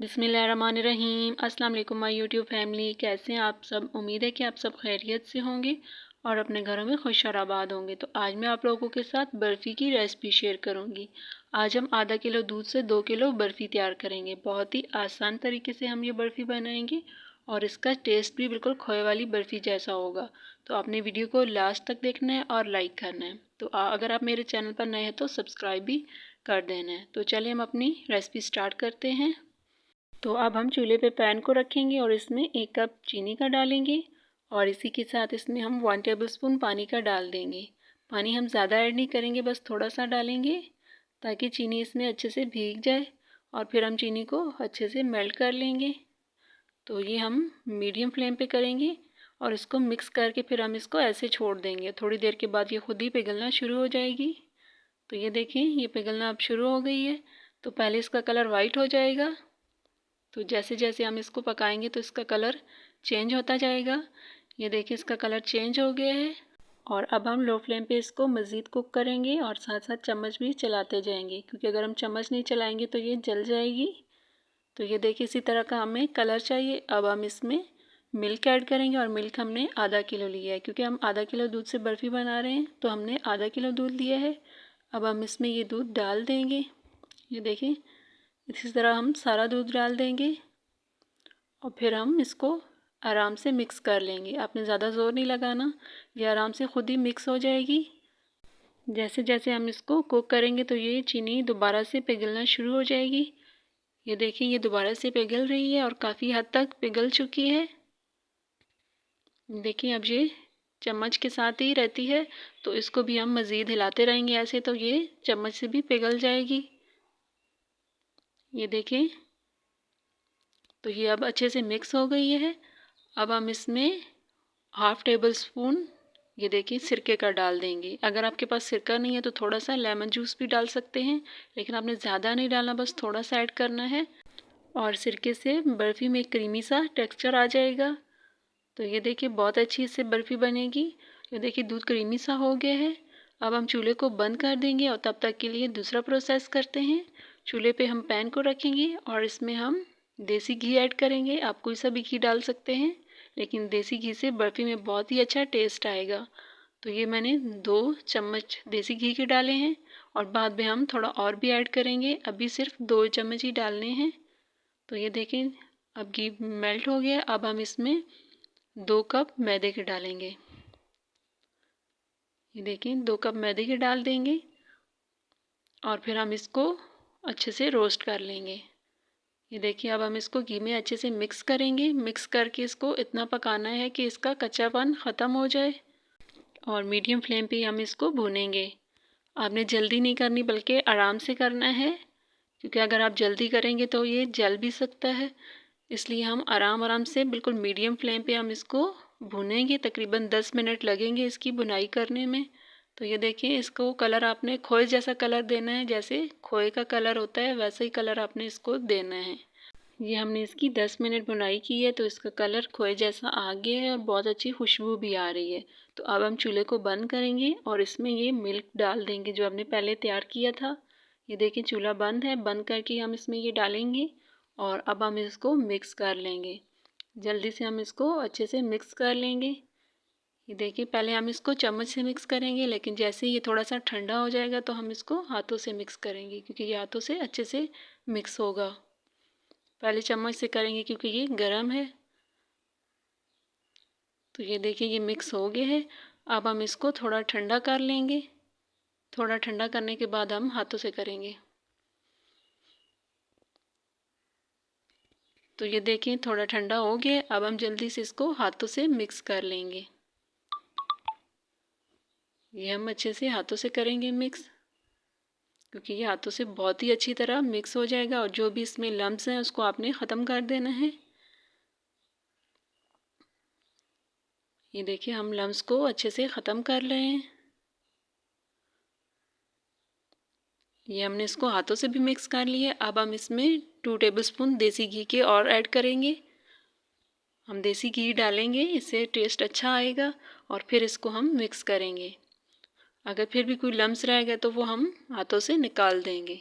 बिस्मिल्लाहिर्रहमानिर्रहीम। अस्सलाम वालेकुम माय यूट्यूब फैमिली। कैसे हैं आप सब? उम्मीद है कि आप सब खैरियत से होंगे और अपने घरों में खुश और आबाद होंगे। तो आज मैं आप लोगों के साथ बर्फ़ी की रेसिपी शेयर करूंगी। आज हम आधा किलो दूध से 2 किलो बर्फ़ी तैयार करेंगे। बहुत ही आसान तरीके से हम ये बर्फ़ी बनाएंगे और इसका टेस्ट भी बिल्कुल खोए वाली बर्फ़ी जैसा होगा। तो आपने वीडियो को लास्ट तक देखना है और लाइक करना है। तो अगर आप मेरे चैनल पर नए हैं तो सब्सक्राइब भी कर देना है। तो चलिए हम अपनी रेसिपी स्टार्ट करते हैं। तो अब हम चूल्हे पे पैन को रखेंगे और इसमें 1 कप चीनी का डालेंगे और इसी के साथ इसमें हम 1 टेबलस्पून पानी का डाल देंगे। पानी हम ज़्यादा ऐड नहीं करेंगे, बस थोड़ा सा डालेंगे ताकि चीनी इसमें अच्छे से भीग जाए और फिर हम चीनी को अच्छे से मेल्ट कर लेंगे। तो ये हम मीडियम फ्लेम पे करेंगे और इसको मिक्स करके फिर हम इसको ऐसे छोड़ देंगे। थोड़ी देर के बाद ये खुद ही पिघलना शुरू हो जाएगी। तो ये देखें, ये पिघलना अब शुरू हो गई है। तो पहले इसका कलर वाइट हो जाएगा, तो जैसे जैसे हम इसको पकाएंगे तो इसका कलर चेंज होता जाएगा। ये देखिए, इसका कलर चेंज हो गया है। और अब हम लो फ्लेम पे इसको मज़ीद कुक करेंगे और साथ साथ चम्मच भी चलाते जाएंगे, क्योंकि अगर हम चम्मच नहीं चलाएंगे तो ये जल जाएगी। तो ये देखिए, इसी तरह का हमें कलर चाहिए। अब हम इसमें मिल्क ऐड करेंगे और मिल्क हमने आधा किलो लिया है, क्योंकि हम आधा किलो दूध से बर्फ़ी बना रहे हैं तो हमने आधा किलो दूध लिया है। अब हम इसमें ये दूध डाल देंगे। ये देखिए, इसी तरह हम सारा दूध डाल देंगे और फिर हम इसको आराम से मिक्स कर लेंगे। आपने ज़्यादा ज़ोर नहीं लगाना, ये आराम से खुद ही मिक्स हो जाएगी। जैसे जैसे हम इसको कुक करेंगे तो ये चीनी दोबारा से पिघलना शुरू हो जाएगी। ये देखिए, ये दोबारा से पिघल रही है और काफ़ी हद तक पिघल चुकी है। देखिए, अब ये चम्मच के साथ ही रहती है, तो इसको भी हम मज़ीद हिलाते रहेंगे ऐसे, तो ये चम्मच से भी पिघल जाएगी। ये देखिए, तो ये अब अच्छे से मिक्स हो गई है। अब हम इसमें हाफ़ टेबल स्पून ये देखिए सिरके का डाल देंगे। अगर आपके पास सिरका नहीं है तो थोड़ा सा लेमन जूस भी डाल सकते हैं, लेकिन आपने ज़्यादा नहीं डालना, बस थोड़ा सा ऐड करना है। और सिरके से बर्फ़ी में क्रीमी सा टेक्सचर आ जाएगा। तो ये देखिए, बहुत अच्छी इससे बर्फ़ी बनेगी। ये देखिए, दूध क्रीमी सा हो गया है। अब हम चूल्हे को बंद कर देंगे और तब तक के लिए दूसरा प्रोसेस करते हैं। चूल्हे पे हम पैन को रखेंगे और इसमें हम देसी घी ऐड करेंगे। आप कोई सा भी घी डाल सकते हैं, लेकिन देसी घी से बर्फ़ी में बहुत ही अच्छा टेस्ट आएगा। तो ये मैंने 2 चम्मच देसी घी के डाले हैं और बाद में हम थोड़ा और भी ऐड करेंगे। अभी सिर्फ 2 चम्मच ही डालने हैं। तो ये देखें, अब घी मेल्ट हो गया। अब हम इसमें 2 कप मैदे के डालेंगे। ये देखिए, 2 कप मैदे के डाल देंगे और फिर हम इसको अच्छे से रोस्ट कर लेंगे। ये देखिए, अब हम इसको घी में अच्छे से मिक्स करेंगे। मिक्स करके इसको इतना पकाना है कि इसका कच्चापन ख़त्म हो जाए और मीडियम फ्लेम पे हम इसको भूनेंगे। आपने जल्दी नहीं करनी, बल्कि आराम से करना है, क्योंकि अगर आप जल्दी करेंगे तो ये जल भी सकता है। इसलिए हम आराम आराम से बिल्कुल मीडियम फ्लेम पे हम इसको भूनेंगे। तकरीबन 10 मिनट लगेंगे इसकी भुनाई करने में। तो ये देखिए, इसको कलर आपने खोए जैसा कलर देना है। जैसे खोए का कलर होता है वैसा ही कलर आपने इसको देना है। ये हमने इसकी 10 मिनट भुनाई की है, तो इसका कलर खोए जैसा आ गया है और बहुत अच्छी खुशबू भी आ रही है। तो अब हम चूल्हे को बंद करेंगे और इसमें ये मिल्क डाल देंगे जो हमने पहले तैयार किया था। ये देखिए, चूल्हा बंद है। बंद करके हम इसमें ये डालेंगे और अब हम इसको मिक्स कर लेंगे। जल्दी से हम इसको अच्छे से मिक्स कर लेंगे। ये देखिए, पहले हम इसको चम्मच से मिक्स करेंगे, लेकिन जैसे ये थोड़ा सा ठंडा हो जाएगा तो हम इसको हाथों से मिक्स करेंगे, क्योंकि ये हाथों से अच्छे से मिक्स होगा। पहले चम्मच से करेंगे क्योंकि ये गर्म है। तो ये देखिए, ये मिक्स हो गया है। अब हम इसको थोड़ा ठंडा कर लेंगे। थोड़ा ठंडा करने के बाद हम हाथों से करेंगे। तो ये देखिए, थोड़ा ठंडा हो गया। अब हम जल्दी से इसको हाथों से मिक्स कर लेंगे। ये हम अच्छे से हाथों से करेंगे मिक्स, क्योंकि ये हाथों से बहुत ही अच्छी तरह मिक्स हो जाएगा और जो भी इसमें लम्स हैं उसको आपने ख़त्म कर देना है। ये देखिए, हम लम्स को अच्छे से ख़त्म कर रहे हैं। ये हमने इसको हाथों से भी मिक्स कर लिया। अब हम इसमें 2 टेबलस्पून देसी घी के और ऐड करेंगे। हम देसी घी डालेंगे, इससे टेस्ट अच्छा आएगा और फिर इसको हम मिक्स करेंगे। अगर फिर भी कोई लम्स रहेगा तो वो हम हाथों से निकाल देंगे।